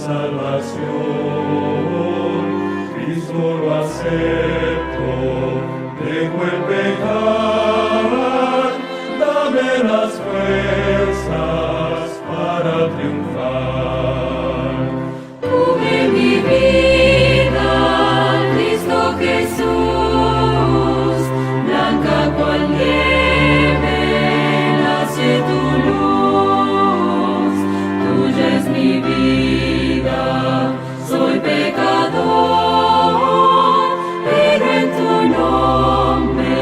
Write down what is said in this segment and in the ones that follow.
salvación. Cristo lo acepto, dejo el pecar, dame las fuerzas para triunfar. Cubre mi vida, Cristo Jesús, blanca cual nieve, nace tu luz, tuya es mi vida, soy pecador, pero en tu nombre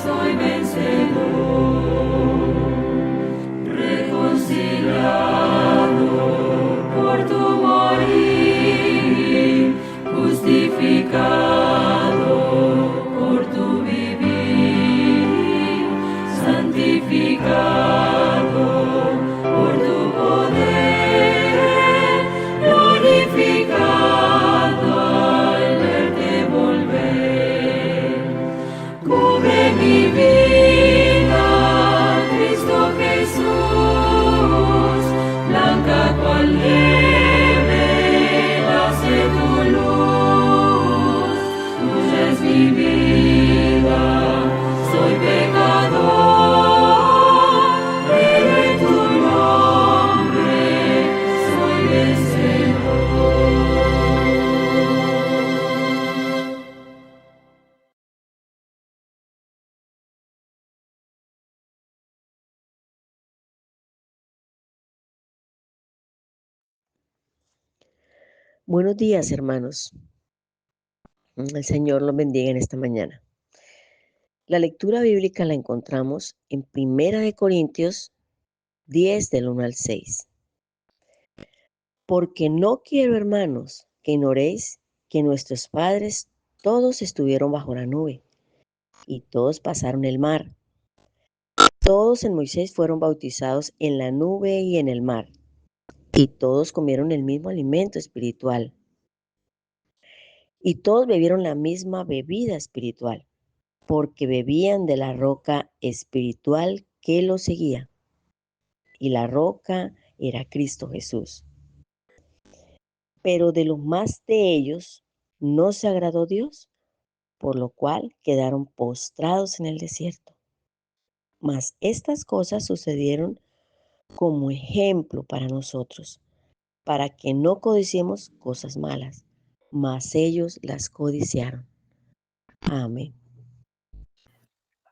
soy vencedor. Reconciliado por tu morir, justificado por tu vivir, santificado por tu poder, glorificado al verte volver. Cubre mi vida, Cristo Jesús, blanca cual nieve, nace tu luz, tuya es mi vida, soy pecador, pero en tu nombre soy vencedor. Buenos días, hermanos. El Señor los bendiga en esta mañana. La lectura bíblica la encontramos en 1 de Corintios 10, del 1 al 6. Porque no quiero, hermanos, que ignoréis que nuestros padres todos estuvieron bajo la nube, y todos pasaron el mar. Todos en Moisés fueron bautizados en la nube y en el mar, y todos comieron el mismo alimento espiritual. Y todos bebieron la misma bebida espiritual, porque bebían de la roca espiritual que los seguía. Y la roca era Cristo Jesús. Pero de los más de ellos no se agradó Dios, por lo cual quedaron postrados en el desierto. Mas estas cosas sucedieron como ejemplo para nosotros, para que no codiciemos cosas malas, mas ellos las codiciaron. Amén.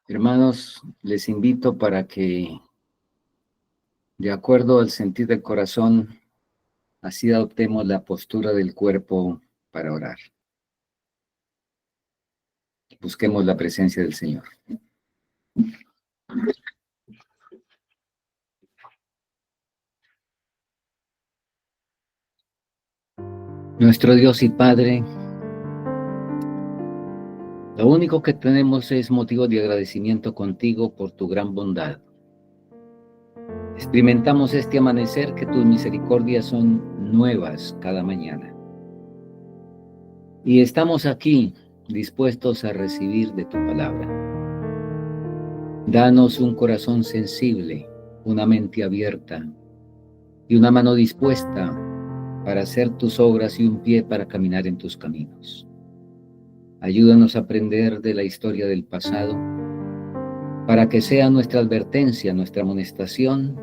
Hermanos, les invito para que, de acuerdo al sentir del corazón, así adoptemos la postura del cuerpo para orar. Busquemos la presencia del Señor. Nuestro Dios y Padre, lo único que tenemos es motivo de agradecimiento contigo por tu gran bondad. Experimentamos este amanecer que tus misericordias son nuevas cada mañana. Y estamos aquí dispuestos a recibir de tu palabra. Danos un corazón sensible, una mente abierta y una mano dispuesta para hacer tus obras y un pie para caminar en tus caminos. Ayúdanos a aprender de la historia del pasado, para que sea nuestra advertencia, nuestra amonestación,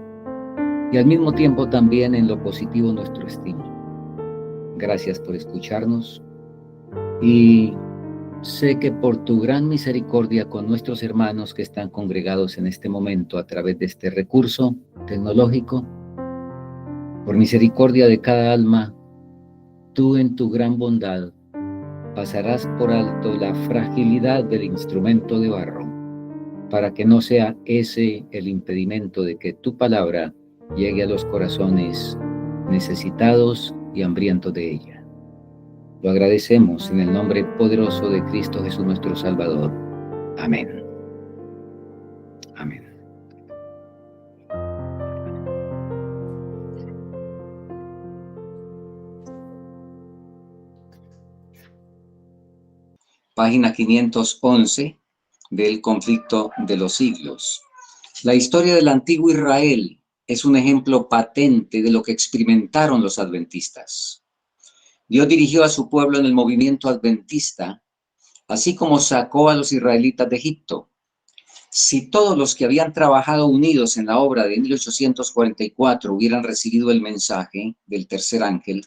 y al mismo tiempo también en lo positivo nuestro estímulo. Gracias por escucharnos, y sé que por tu gran misericordia con nuestros hermanos que están congregados en este momento a través de este recurso tecnológico, por misericordia de cada alma, tú en tu gran bondad pasarás por alto la fragilidad del instrumento de barro, para que no sea ese el impedimento de que tu palabra llegue a los corazones necesitados y hambrientos de ella. Lo agradecemos en el nombre poderoso de Cristo Jesús nuestro Salvador. Amén. Amén. Página 511 del Conflicto de los Siglos. La historia del antiguo Israel es un ejemplo patente de lo que experimentaron los adventistas. Dios dirigió a su pueblo en el movimiento adventista, así como sacó a los israelitas de Egipto. Si todos los que habían trabajado unidos en la obra de 1844 hubieran recibido el mensaje del tercer ángel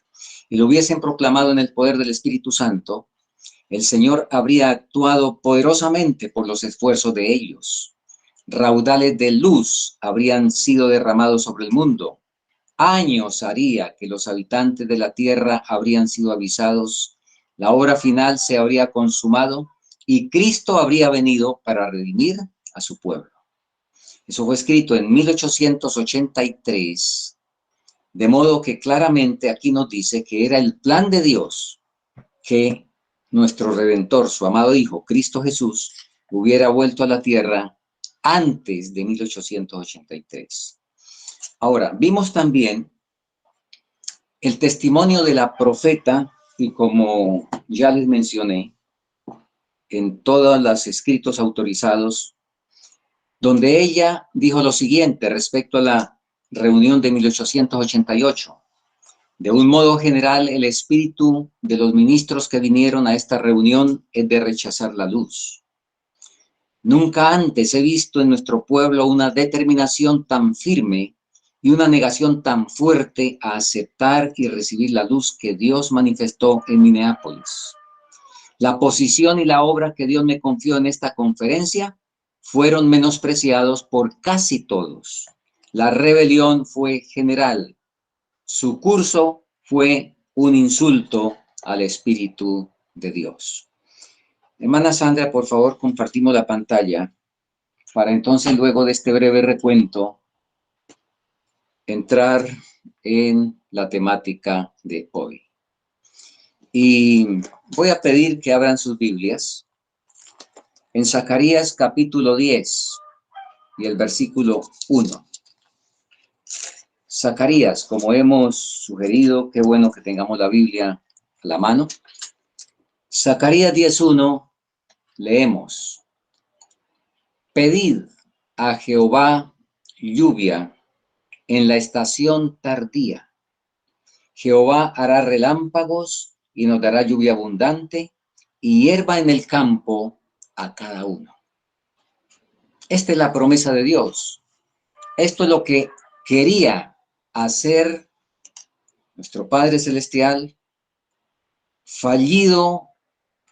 y lo hubiesen proclamado en el poder del Espíritu Santo, el Señor habría actuado poderosamente por los esfuerzos de ellos. Raudales de luz habrían sido derramados sobre el mundo. Años haría que los habitantes de la tierra habrían sido avisados, la obra final se habría consumado y Cristo habría venido para redimir a su pueblo. Eso fue escrito en 1883, de modo que claramente aquí nos dice que era el plan de Dios que nuestro Redentor, su amado Hijo, Cristo Jesús, hubiera vuelto a la tierra antes de 1883. Ahora, vimos también el testimonio de la profeta, y como ya les mencioné, en todos los escritos autorizados, donde ella dijo lo siguiente respecto a la reunión de 1888. De un modo general, el espíritu de los ministros que vinieron a esta reunión es de rechazar la luz. Nunca antes he visto en nuestro pueblo una determinación tan firme y una negación tan fuerte a aceptar y recibir la luz que Dios manifestó en Minneapolis. La posición y la obra que Dios me confió en esta conferencia fueron menospreciados por casi todos. La rebelión fue general. Su curso fue un insulto al Espíritu de Dios. Hermana Sandra, por favor, compartimos la pantalla para entonces, luego de este breve recuento, entrar en la temática de hoy. Y voy a pedir que abran sus Biblias en Zacarías capítulo 10 y el versículo 1. Zacarías, como hemos sugerido, qué bueno que tengamos la Biblia a la mano. Zacarías 10:1, leemos: Pedid a Jehová lluvia en la estación tardía. Jehová hará relámpagos y nos dará lluvia abundante y hierba en el campo a cada uno. Esta es la promesa de Dios. Esto es lo que quería hacer nuestro Padre Celestial. Fallido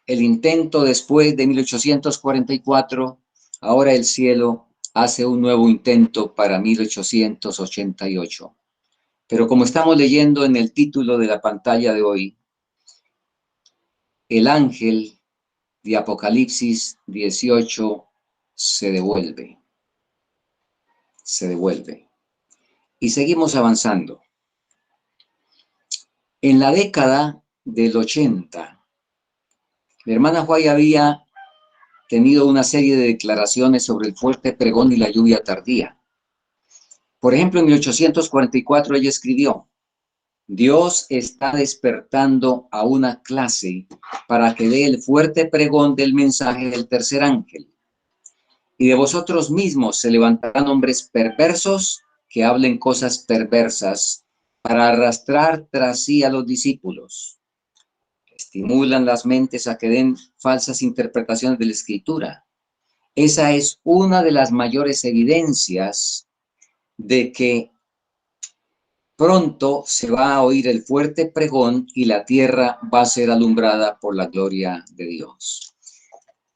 el intento después de 1844, ahora el cielo hace un nuevo intento para 1888. Pero como estamos leyendo en el título de la pantalla de hoy, el ángel de Apocalipsis 18 se devuelve. Se devuelve. Y seguimos avanzando. En la década del 80, la hermana White había tenido una serie de declaraciones sobre el fuerte pregón y la lluvia tardía. Por ejemplo, en 1844 ella escribió: Dios está despertando a una clase para que dé el fuerte pregón del mensaje del tercer ángel. Y de vosotros mismos se levantarán hombres perversos que hablen cosas perversas para arrastrar tras sí a los discípulos. Estimulan las mentes a que den falsas interpretaciones de la Escritura. Esa es una de las mayores evidencias de que pronto se va a oír el fuerte pregón y la tierra va a ser alumbrada por la gloria de Dios.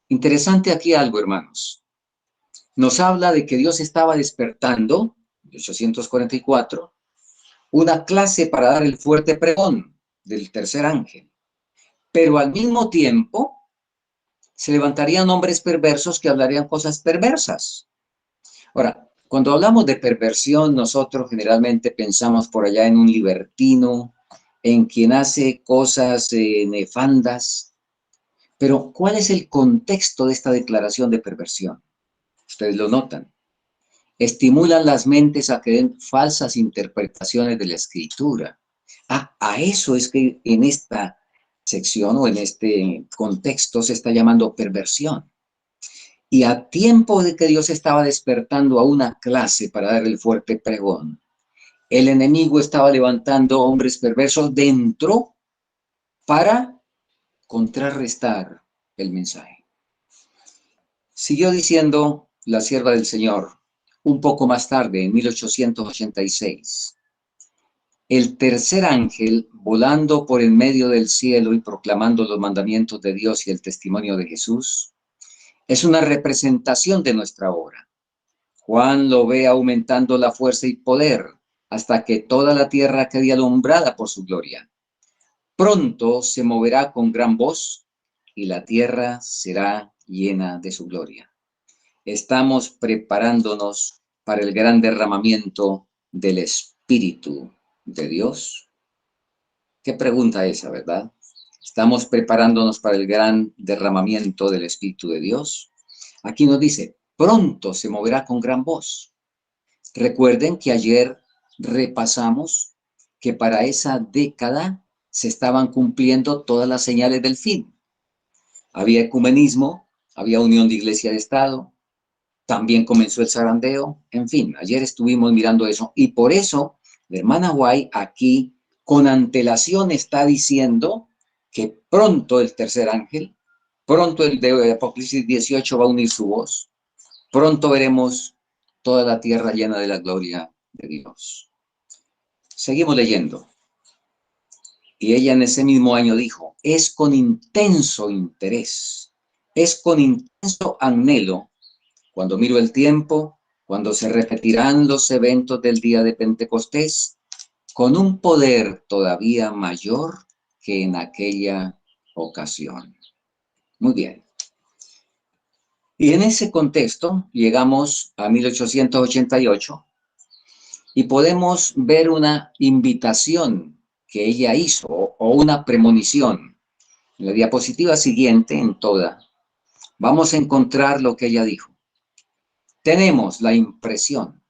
Interesante aquí algo, hermanos. Nos habla de que Dios estaba despertando, en 1844, una clase para dar el fuerte pregón del tercer ángel. Pero al mismo tiempo se levantarían hombres perversos que hablarían cosas perversas. Ahora, cuando hablamos de perversión, nosotros generalmente pensamos por allá en un libertino, en quien hace cosas nefandas. Pero, ¿cuál es el contexto de esta declaración de perversión? Ustedes lo notan. Estimulan las mentes a que den falsas interpretaciones de la Escritura. A eso es que en esta sección o en este contexto se está llamando perversión. Y a tiempo de que Dios estaba despertando a una clase para dar el fuerte pregón, el enemigo estaba levantando hombres perversos dentro para contrarrestar el mensaje. Siguió diciendo la sierva del Señor, un poco más tarde, en 1886, el tercer ángel, volando por el medio del cielo y proclamando los mandamientos de Dios y el testimonio de Jesús, es una representación de nuestra obra. Juan lo ve aumentando la fuerza y poder hasta que toda la tierra quede alumbrada por su gloria. Pronto se moverá con gran voz y la tierra será llena de su gloria. Estamos preparándonos para el gran derramamiento del Espíritu de Dios. Qué pregunta esa, ¿verdad? ¿Estamos preparándonos para el gran derramamiento del Espíritu de Dios? Aquí nos dice, pronto se moverá con gran voz. Recuerden que ayer repasamos que para esa década se estaban cumpliendo todas las señales del fin. Había ecumenismo, había unión de iglesia de Estado, también comenzó el zarandeo, en fin, ayer estuvimos mirando eso y por eso la hermana White aquí con antelación está diciendo que pronto el tercer ángel, pronto el de Apocalipsis 18 va a unir su voz, pronto veremos toda la tierra llena de la gloria de Dios. Seguimos leyendo. Y ella en ese mismo año dijo, es con intenso interés, es con intenso anhelo, cuando miro el tiempo, cuando se repetirán los eventos del día de Pentecostés, con un poder todavía mayor que en aquella ocasión. Muy bien. Y en ese contexto llegamos a 1888 y podemos ver una invitación que ella hizo o una premonición. En la diapositiva siguiente, en toda, vamos a encontrar lo que ella dijo. Tenemos la impresión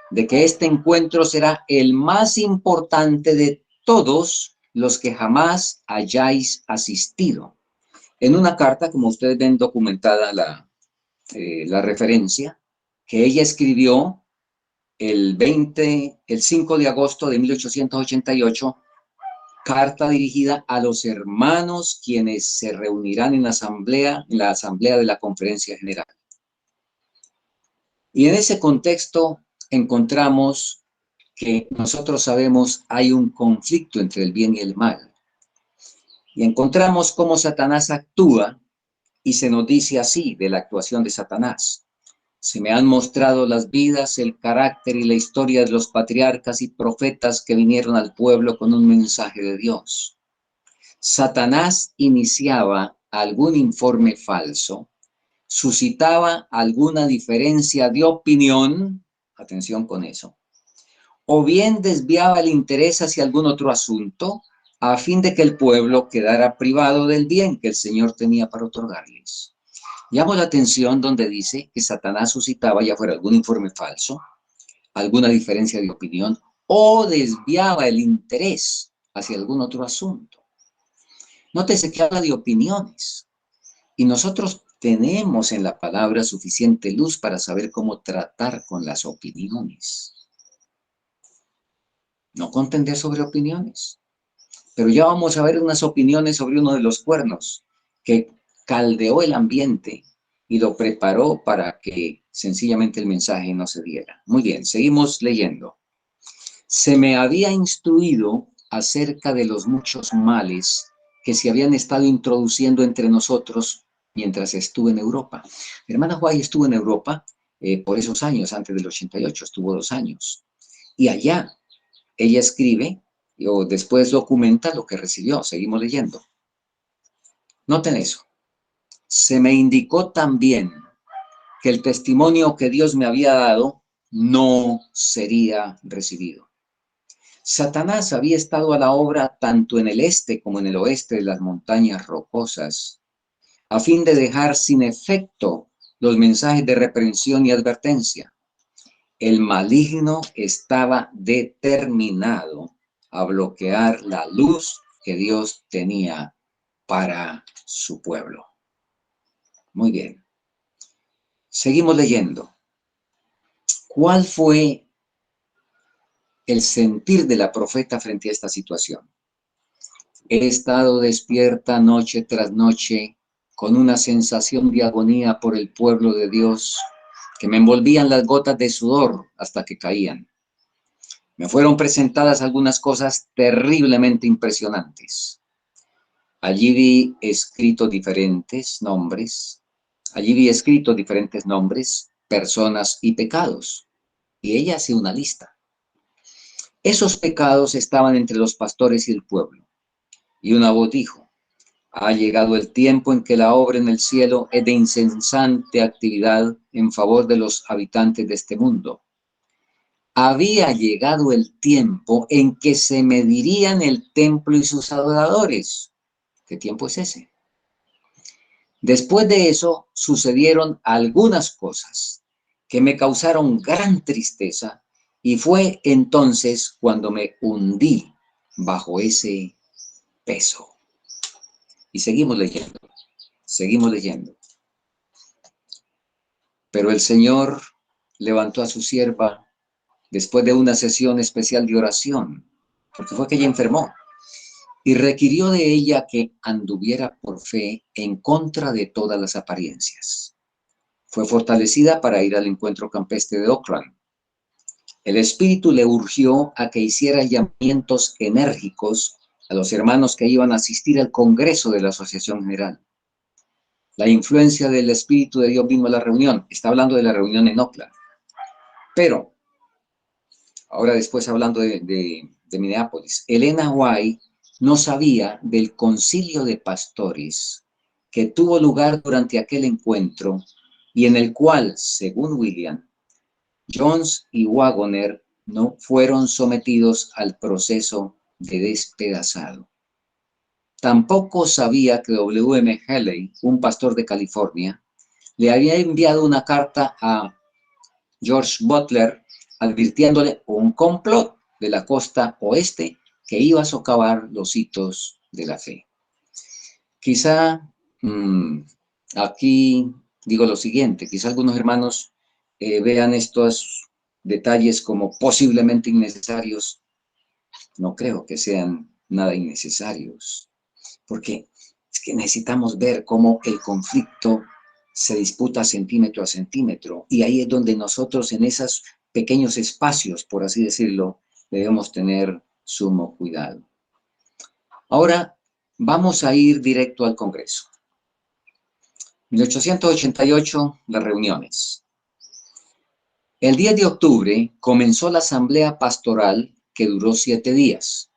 de que este encuentro será el más importante de todos los que jamás hayáis asistido. En una carta, como ustedes ven documentada la referencia, que ella escribió el 5 de agosto de 1888, carta dirigida a los hermanos quienes se reunirán en la asamblea de la Conferencia General. Y en ese contexto encontramos que nosotros sabemos hay un conflicto entre el bien y el mal. Y encontramos cómo Satanás actúa y se nos dice así de la actuación de Satanás. Se me han mostrado las vidas, el carácter y la historia de los patriarcas y profetas que vinieron al pueblo con un mensaje de Dios. Satanás iniciaba algún informe falso, suscitaba alguna diferencia de opinión, atención con eso, o bien desviaba el interés hacia algún otro asunto, a fin de que el pueblo quedara privado del bien que el Señor tenía para otorgarles. Llamo la atención donde dice que Satanás suscitaba, ya fuera algún informe falso, alguna diferencia de opinión, o desviaba el interés hacia algún otro asunto. Nótese que habla de opiniones, y nosotros tenemos en la palabra suficiente luz para saber cómo tratar con las opiniones. No contender sobre opiniones, pero ya vamos a ver unas opiniones sobre uno de los cuernos que caldeó el ambiente y lo preparó para que sencillamente el mensaje no se diera. Muy bien, seguimos leyendo. Se me había instruido acerca de los muchos males que se habían estado introduciendo entre nosotros mientras estuve en Europa. Mi hermana White estuvo en Europa por esos años, antes del 88, estuvo 2 años. Y allá ella escribe o después documenta lo que recibió. Seguimos leyendo. Noten eso. Se me indicó también que el testimonio que Dios me había dado no sería recibido. Satanás había estado a la obra tanto en el este como en el oeste de las montañas rocosas, a fin de dejar sin efecto los mensajes de reprensión y advertencia. El maligno estaba determinado a bloquear la luz que Dios tenía para su pueblo. Muy bien. Seguimos leyendo. ¿Cuál fue el sentir de la profeta frente a esta situación? He estado despierta noche tras noche con una sensación de agonía por el pueblo de Dios, que me envolvían las gotas de sudor hasta que caían. Me fueron presentadas algunas cosas terriblemente impresionantes. Allí vi escritos diferentes nombres, personas y pecados, y ella hace una lista. Esos pecados estaban entre los pastores y el pueblo, y una voz dijo: ha llegado el tiempo en que la obra en el cielo es de incesante actividad en favor de los habitantes de este mundo. Había llegado el tiempo en que se medirían el templo y sus adoradores. ¿Qué tiempo es ese? Después de eso sucedieron algunas cosas que me causaron gran tristeza, y fue entonces cuando me hundí bajo ese peso. Y seguimos leyendo. Pero el Señor levantó a su sierva después de una sesión especial de oración, porque fue que ella enfermó, y requirió de ella que anduviera por fe en contra de todas las apariencias. Fue fortalecida para ir al encuentro campestre de Oakland. El Espíritu le urgió a que hiciera llamamientos enérgicos a los hermanos que iban a asistir al Congreso de la Asociación General. La influencia del Espíritu de Dios vino a la reunión. Está hablando de la reunión en Oakland. Pero, ahora después hablando de Minneapolis, Elena White no sabía del concilio de pastores que tuvo lugar durante aquel encuentro y en el cual, según William, Jones y Wagoner no fueron sometidos al proceso de despedazado. Tampoco sabía que W.M. Haley, un pastor de California, le había enviado una carta a George Butler advirtiéndole un complot de la costa oeste que iba a socavar los hitos de la fe. Quizá aquí digo lo siguiente, quizá algunos hermanos vean estos detalles como posiblemente innecesarios. No creo que sean nada innecesarios, porque es que necesitamos ver cómo el conflicto se disputa centímetro a centímetro, y ahí es donde nosotros en esos pequeños espacios, por así decirlo, debemos tener sumo cuidado. Ahora vamos a ir directo al Congreso. 1888, las reuniones. El 10 de octubre comenzó la asamblea pastoral, que duró 7 días.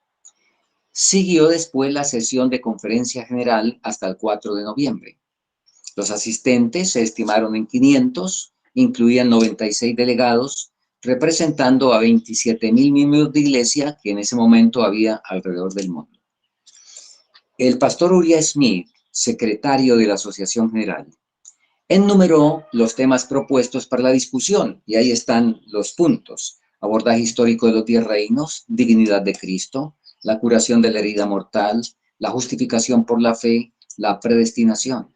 Siguió después la sesión de conferencia general hasta el 4 de noviembre. Los asistentes se estimaron en 500, incluían 96 delegados, representando a 27,000 miembros de iglesia que en ese momento había alrededor del mundo. El pastor Uriah Smith, secretario de la Asociación General, enumeró los temas propuestos para la discusión, y ahí están los puntos: abordaje histórico de los 10 reinos, divinidad de Cristo, la curación de la herida mortal, la justificación por la fe, la predestinación.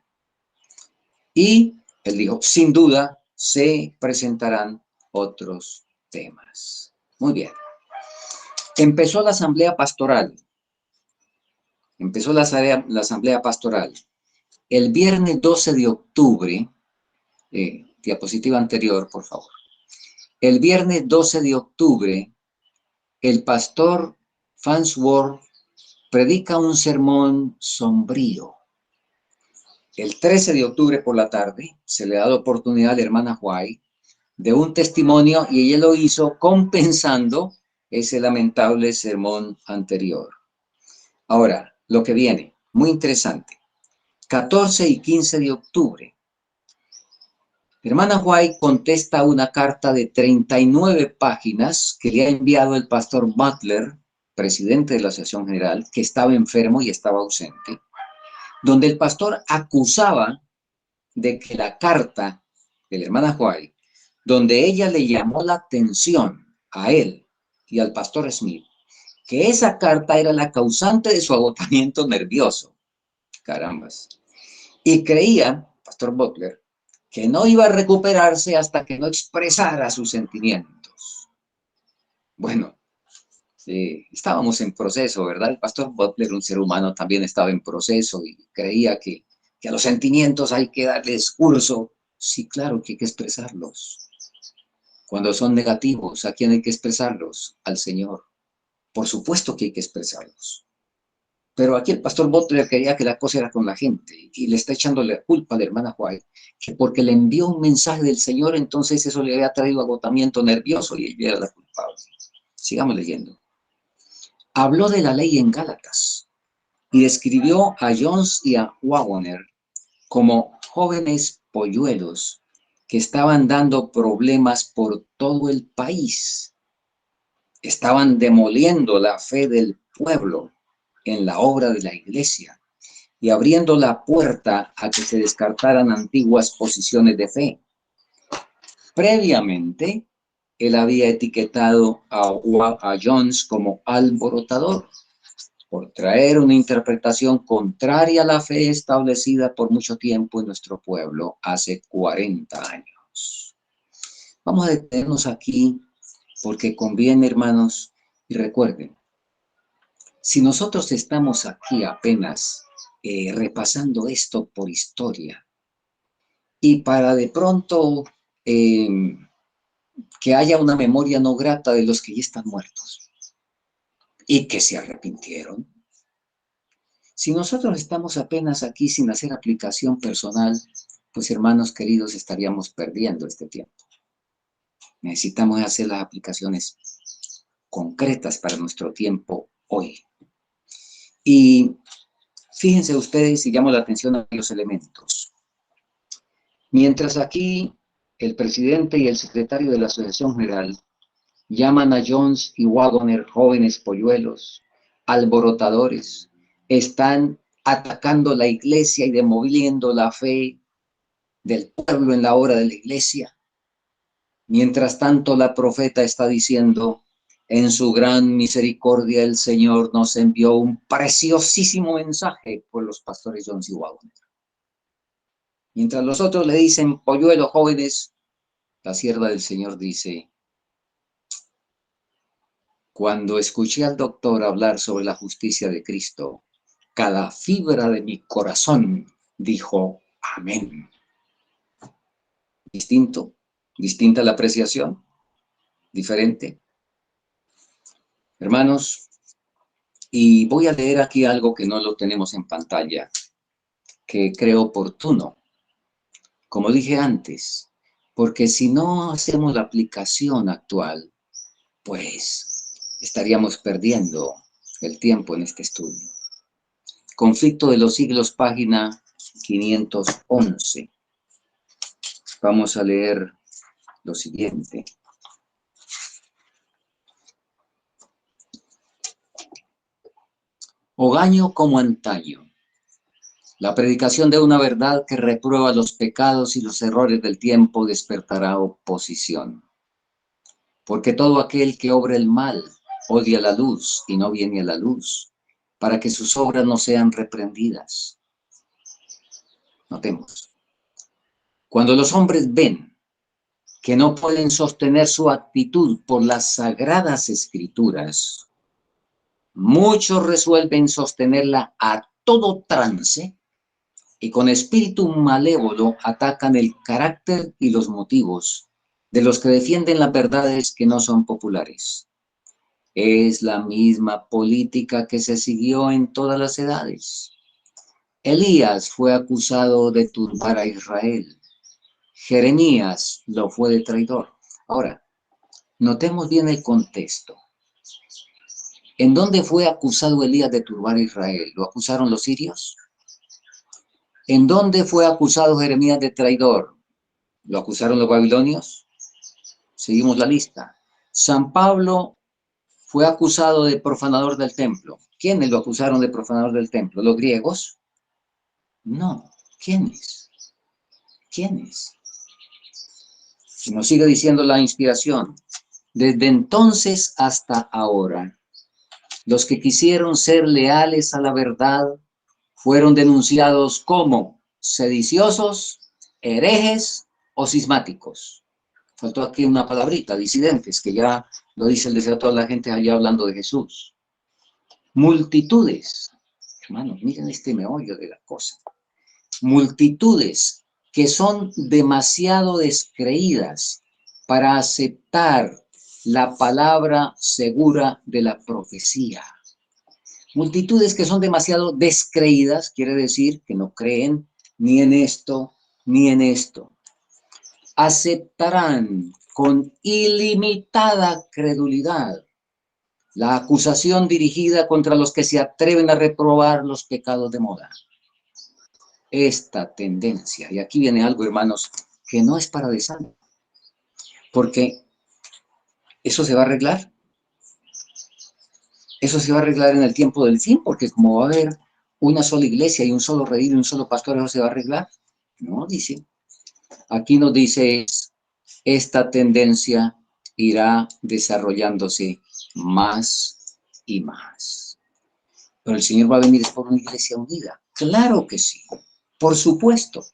Y él dijo, sin duda se presentarán otros temas. Muy bien. Empezó la asamblea pastoral. El viernes 12 de octubre, diapositiva anterior, por favor. El viernes 12 de octubre, el pastor Farnsworth predica un sermón sombrío. El 13 de octubre por la tarde se le da la oportunidad a la hermana White de un testimonio, y ella lo hizo compensando ese lamentable sermón anterior. Ahora, lo que viene, muy interesante. 14 y 15 de octubre. La hermana White contesta una carta de 39 páginas que le ha enviado el pastor Butler, presidente de la Asociación General, que estaba enfermo y estaba ausente, donde el pastor acusaba de que la carta de la hermana White, donde ella le llamó la atención a él y al pastor Smith, que esa carta era la causante de su agotamiento nervioso. Carambas. Y creía, pastor Butler, que no iba a recuperarse hasta que no expresara sus sentimientos. Bueno, estábamos en proceso, ¿verdad? El pastor Butler, un ser humano, también estaba en proceso y creía que a los sentimientos hay que darles curso. Sí, claro que hay que expresarlos. Cuando son negativos, ¿a quién hay que expresarlos? Al Señor. Por supuesto que hay que expresarlos. Pero aquí el pastor Butler quería que la cosa era con la gente y le está echando la culpa a la hermana White, que porque le envió un mensaje del Señor, entonces eso le había traído agotamiento nervioso y ella era la culpable. Sigamos leyendo. Habló de la ley en Gálatas y describió a Jones y a Waggoner como jóvenes polluelos que estaban dando problemas por todo el país. Estaban demoliendo la fe del pueblo en la obra de la iglesia y abriendo la puerta a que se descartaran antiguas posiciones de fe. Previamente, él había etiquetado a Jones como alborotador por traer una interpretación contraria a la fe establecida por mucho tiempo en nuestro pueblo, hace 40 años. Vamos a detenernos aquí porque conviene, hermanos, y recuerden, si nosotros estamos aquí apenas repasando esto por historia y para de pronto que haya una memoria no grata de los que ya están muertos y que se arrepintieron, si nosotros estamos apenas aquí sin hacer aplicación personal, pues hermanos queridos, estaríamos perdiendo este tiempo. Necesitamos hacer las aplicaciones concretas para nuestro tiempo hoy. Y fíjense ustedes y llamo la atención a los elementos. Mientras aquí el presidente y el secretario de la Asociación General llaman a Jones y Waggoner jóvenes polluelos, alborotadores, están atacando la iglesia y demoliendo la fe del pueblo en la obra de la iglesia. Mientras tanto, la profeta está diciendo, en su gran misericordia el Señor nos envió un preciosísimo mensaje por los pastores Jones y Waggoner. Mientras los otros le dicen, polluelos jóvenes, la sierva del Señor dice, cuando escuché al doctor hablar sobre la justicia de Cristo, cada fibra de mi corazón dijo, amén. ¿Distinto? ¿Distinta la apreciación? ¿Diferente? Hermanos, y voy a leer aquí algo que no lo tenemos en pantalla, que creo oportuno. Como dije antes, porque si no hacemos la aplicación actual, pues estaríamos perdiendo el tiempo en este estudio. Conflicto de los siglos, página 511. Vamos a leer lo siguiente. Hogaño como antaño. La predicación de una verdad que reprueba los pecados y los errores del tiempo despertará oposición. Porque todo aquel que obra el mal odia la luz y no viene a la luz, para que sus obras no sean reprendidas. Notemos. Cuando los hombres ven que no pueden sostener su actitud por las sagradas escrituras, muchos resuelven sostenerla a todo trance y con espíritu malévolo atacan el carácter y los motivos de los que defienden las verdades que no son populares. Es la misma política que se siguió en todas las edades. Elías fue acusado de turbar a Israel. Jeremías lo fue de traidor. Ahora, notemos bien el contexto. ¿En dónde fue acusado Elías de turbar a Israel? ¿Lo acusaron los sirios? ¿En dónde fue acusado Jeremías de traidor? ¿Lo acusaron los babilonios? Seguimos la lista. San Pablo fue acusado de profanador del templo. ¿Quiénes lo acusaron de profanador del templo? ¿Los griegos? No. ¿Quiénes? ¿Quiénes? Y nos sigue diciendo la inspiración. Desde entonces hasta ahora, los que quisieron ser leales a la verdad fueron denunciados como sediciosos, herejes o cismáticos. Faltó aquí una palabrita, disidentes, que ya lo dice el deseo de toda la gente allá hablando de Jesús. Multitudes, hermanos, miren este meollo de la cosa. Multitudes que son demasiado descreídas para aceptar la palabra segura de la profecía. Multitudes que son demasiado descreídas, quiere decir que no creen ni en esto ni en esto. Aceptarán con ilimitada credulidad la acusación dirigida contra los que se atreven a reprobar los pecados de moda. Esta tendencia, y aquí viene algo, hermanos, que no es para desánimo, porque eso se va a arreglar. Eso se va a arreglar en el tiempo del fin, porque como va a haber una sola iglesia y un solo redil y un solo pastor, eso se va a arreglar. No, dice. Aquí nos dice, esta tendencia irá desarrollándose más y más. Pero el Señor va a venir por una iglesia unida. Claro que sí, por supuesto.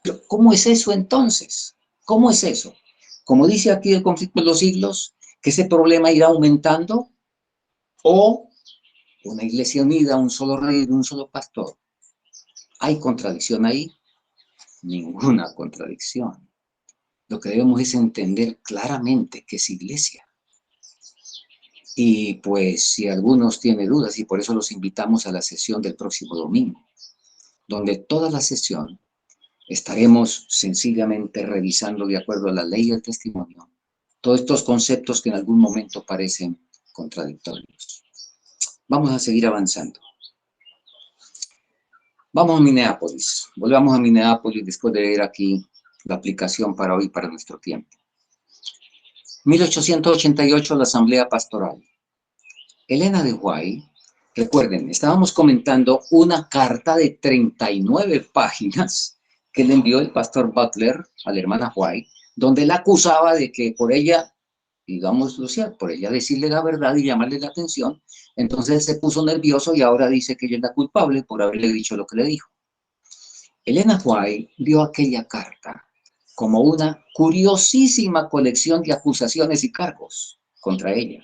Pero ¿cómo es eso entonces? ¿Cómo es eso? Como dice aquí el conflicto de los siglos, que ese problema irá aumentando, o una iglesia unida, un solo rey, un solo pastor. ¿Hay contradicción ahí? Ninguna contradicción. Lo que debemos es entender claramente que es iglesia. Y pues si algunos tienen dudas, y por eso los invitamos a la sesión del próximo domingo, donde toda la sesión estaremos sencillamente revisando de acuerdo a la ley del testimonio todos estos conceptos que en algún momento parecen contradictorios. Vamos a seguir avanzando. Vamos a Minneapolis. Volvamos a Minneapolis después de ver aquí la aplicación para hoy, para nuestro tiempo. 1888, la Asamblea Pastoral. Elena de White, recuerden, estábamos comentando una carta de 39 páginas que le envió el pastor Butler a la hermana White, donde la acusaba de que por ella, digamos, Lucía, por ella decirle la verdad y llamarle la atención, entonces se puso nervioso y ahora dice que ella es la culpable por haberle dicho lo que le dijo. Elena White vio aquella carta como una curiosísima colección de acusaciones y cargos contra ella.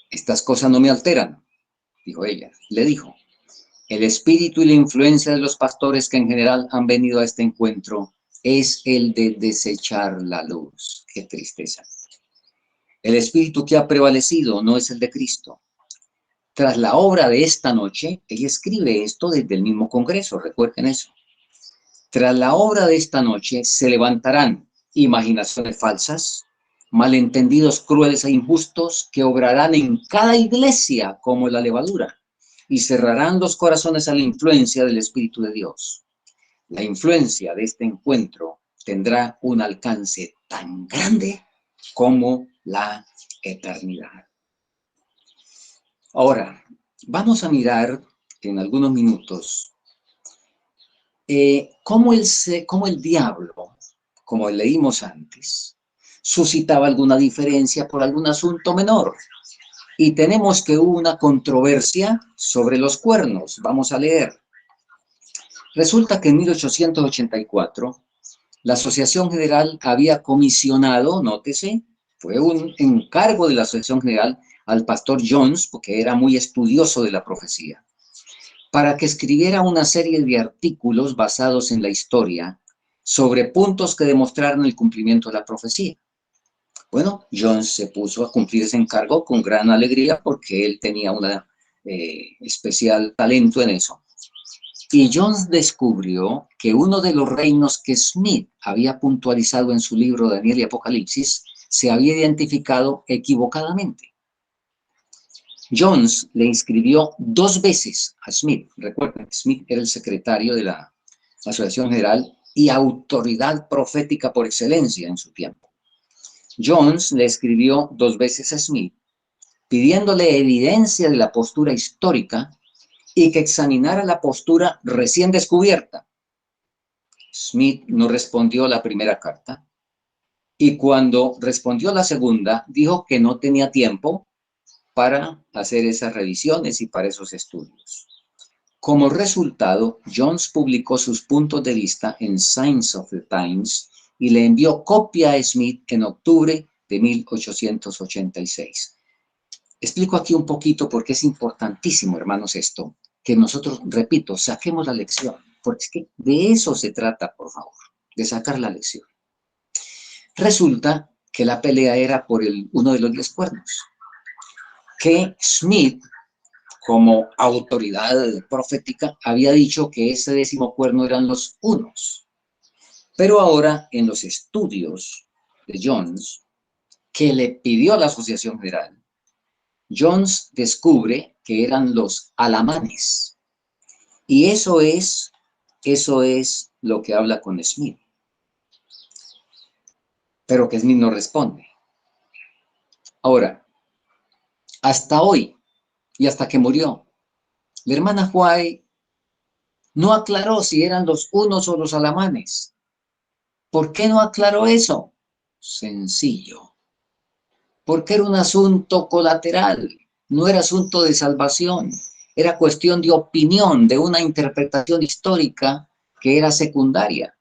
Estas cosas no me alteran, dijo ella. Le dijo, el espíritu y la influencia de los pastores que en general han venido a este encuentro es el de desechar la luz. Qué tristeza. El espíritu que ha prevalecido no es el de Cristo. Tras la obra de esta noche, ella escribe esto desde el mismo Congreso, recuerden eso. Tras la obra de esta noche se levantarán imaginaciones falsas, malentendidos crueles e injustos que obrarán en cada iglesia como la levadura y cerrarán los corazones a la influencia del Espíritu de Dios. La influencia de este encuentro tendrá un alcance tan grande como la eternidad. Ahora, vamos a mirar en algunos minutos cómo el diablo, como leímos antes, suscitaba alguna diferencia por algún asunto menor. Y tenemos que hubo una controversia sobre los cuernos. Vamos a leer. Resulta que en 1884, la Asociación General había comisionado, nótese, fue un encargo de la Asociación General al pastor Jones, porque era muy estudioso de la profecía, para que escribiera una serie de artículos basados en la historia sobre puntos que demostraran el cumplimiento de la profecía. Bueno, Jones se puso a cumplir ese encargo con gran alegría porque él tenía un especial talento en eso. Y Jones descubrió que uno de los reinos que Smith había puntualizado en su libro Daniel y Apocalipsis se había identificado equivocadamente. Jones le inscribió 2 veces a Smith. Recuerden, Smith era el secretario de la Asociación General y autoridad profética por excelencia en su tiempo. Jones le escribió 2 veces a Smith, pidiéndole evidencia de la postura histórica y que examinara la postura recién descubierta. Smith no respondió la primera carta y cuando respondió la segunda, dijo que no tenía tiempo para hacer esas revisiones y para esos estudios. Como resultado, Jones publicó sus puntos de vista en Signs of the Times y le envió copia a Smith en octubre de 1886. Explico aquí un poquito porque es importantísimo, hermanos, esto, que nosotros, repito, saquemos la lección, porque es que de eso se trata, por favor, de sacar la lección. Resulta que la pelea era por uno de los 10 cuernos, que Smith, como autoridad profética, había dicho que ese 10º cuerno eran los unos. Pero ahora, en los estudios de Jones, que le pidió a la Asociación General, Jones descubre que eran los alamanes. Y eso es lo que habla con Smith. Pero que Smith no responde. Ahora, hasta hoy y hasta que murió, la hermana White no aclaró si eran los unos o los alamanes. ¿Por qué no aclaró eso? Sencillo. Porque era un asunto colateral, no era asunto de salvación. Era cuestión de opinión, de una interpretación histórica que era secundaria.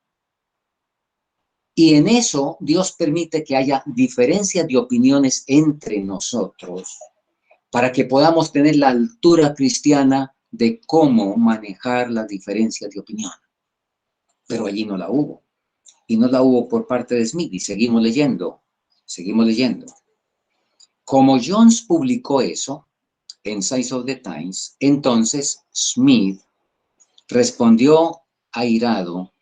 Y en eso Dios permite que haya diferencias de opiniones entre nosotros para que podamos tener la altura cristiana de cómo manejar las diferencias de opinión. Pero allí no la hubo. Y no la hubo por parte de Smith. Y seguimos leyendo. Como Jones publicó eso en Signs of the Times, entonces Smith respondió airado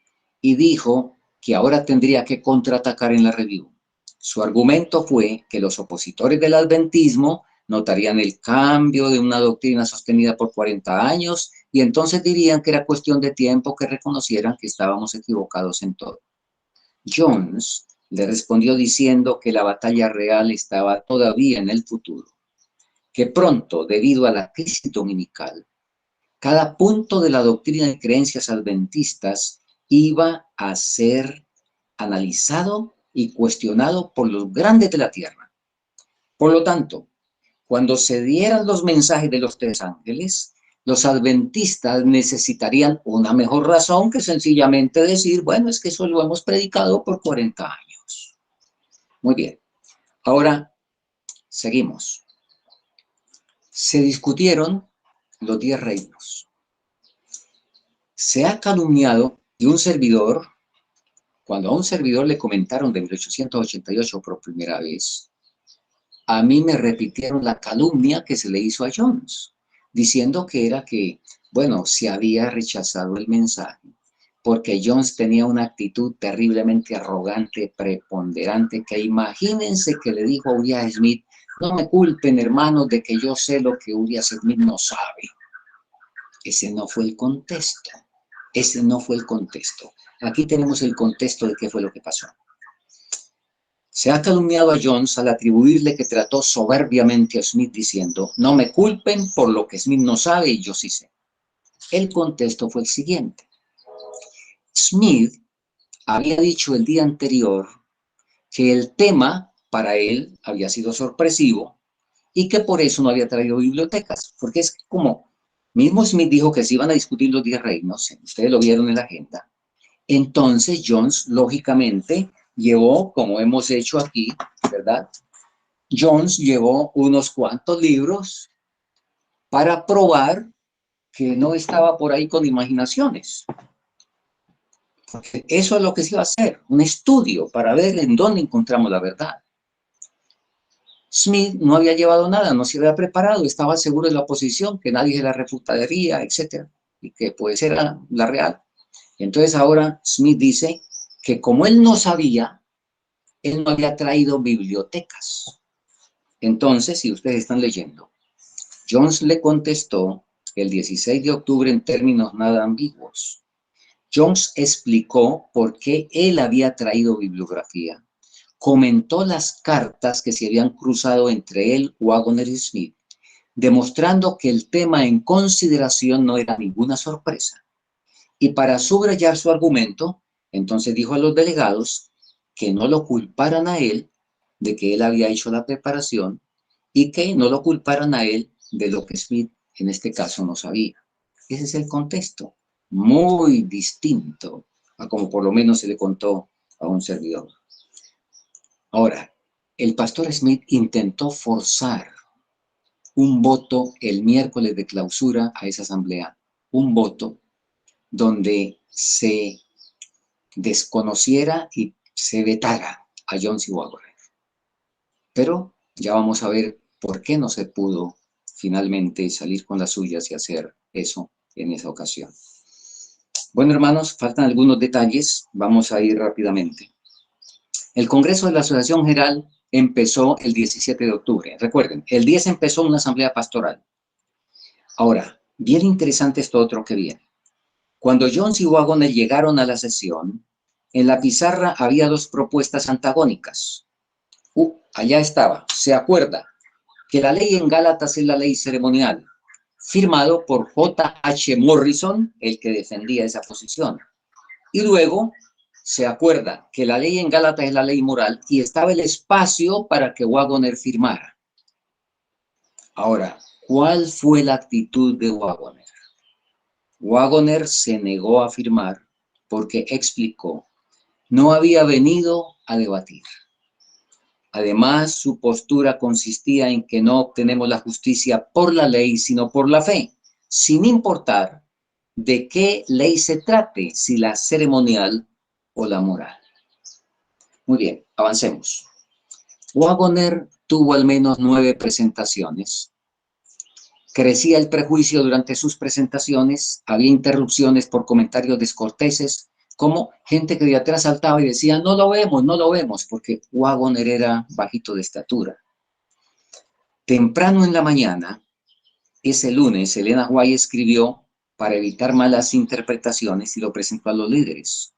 y dijo que ahora tendría que contraatacar en la review. Su argumento fue que los opositores del adventismo notarían el cambio de una doctrina sostenida por 40 años y entonces dirían que era cuestión de tiempo que reconocieran que estábamos equivocados en todo. Jones le respondió diciendo que la batalla real estaba todavía en el futuro, que pronto, debido a la crisis dominical, cada punto de la doctrina de creencias adventistas iba a ser analizado y cuestionado por los grandes de la tierra. Por lo tanto, cuando se dieran los mensajes de los 3 ángeles, los adventistas necesitarían una mejor razón que sencillamente decir, bueno, es que eso lo hemos predicado por 40 años. Muy bien. Ahora, seguimos. Se discutieron los 10 reinos. Se ha calumniado y un servidor, cuando a un servidor le comentaron de 1888 por primera vez, a mí me repitieron la calumnia que se le hizo a Jones, diciendo que era que, bueno, se había rechazado el mensaje, porque Jones tenía una actitud terriblemente arrogante, preponderante, que imagínense que le dijo a Uriah Smith, no me culpen, hermanos, de que yo sé lo que Uriah Smith no sabe. Ese no fue el contexto. Aquí tenemos el contexto de qué fue lo que pasó. Se ha calumniado a Jones al atribuirle que trató soberbiamente a Smith diciendo, no me culpen por lo que Smith no sabe y yo sí sé. El contexto fue el siguiente. Smith había dicho el día anterior que el tema para él había sido sorpresivo y que por eso no había traído bibliotecas, porque es como, mismo Smith dijo que se iban a discutir los 10 reinos, ustedes lo vieron en la agenda, entonces Jones lógicamente llevó, como hemos hecho aquí, ¿verdad? Jones llevó unos cuantos libros para probar que no estaba por ahí con imaginaciones. Porque eso es lo que se iba a hacer, un estudio para ver en dónde encontramos la verdad. Smith no había llevado nada, no se había preparado, estaba seguro de la oposición, que nadie se la refutaría, etc. Y que pues era la real. Entonces ahora Smith dice que como él no sabía, él no había traído bibliotecas. Entonces, si ustedes están leyendo, Jones le contestó el 16 de octubre en términos nada ambiguos. Jones explicó por qué él había traído bibliografía. Comentó las cartas que se habían cruzado entre él, Waggoner y Smith, demostrando que el tema en consideración no era ninguna sorpresa. Y para subrayar su argumento, entonces dijo a los delegados que no lo culparan a él de que él había hecho la preparación y que no lo culparan a él de lo que Smith en este caso no sabía. Ese es el contexto, muy distinto a como por lo menos se le contó a un servidor. Ahora, el pastor Smith intentó forzar un voto el miércoles de clausura a esa asamblea, un voto donde se desconociera y se vetara a John C. Waggoner. Pero ya vamos a ver por qué no se pudo finalmente salir con las suyas y hacer eso en esa ocasión. Bueno, hermanos, faltan algunos detalles, vamos a ir rápidamente. El Congreso de la Asociación General empezó el 17 de octubre. Recuerden, el 10 empezó una asamblea pastoral. Ahora, bien interesante esto otro que viene. Cuando Jones y Waggoner llegaron a la sesión, en la pizarra había dos propuestas antagónicas. Allá estaba, se acuerda que la ley en Gálatas es la ley ceremonial, firmado por J.H. Morrison, el que defendía esa posición. Y luego se acuerda que la ley en Gálatas es la ley moral y estaba el espacio para que Waggoner firmara. Ahora, ¿cuál fue la actitud de Waggoner? Waggoner se negó a firmar porque explicó, no había venido a debatir. Además, su postura consistía en que no obtenemos la justicia por la ley, sino por la fe, sin importar de qué ley se trate, si la ceremonial o la moral. Muy bien, avancemos. Waggoner tuvo al menos 9 presentaciones. Crecía el prejuicio durante sus presentaciones, había interrupciones por comentarios descorteses, como gente que de atrás saltaba y decía, no lo vemos, porque Waggoner era bajito de estatura. Temprano en la mañana, ese lunes, Elena White escribió para evitar malas interpretaciones y lo presentó a los líderes.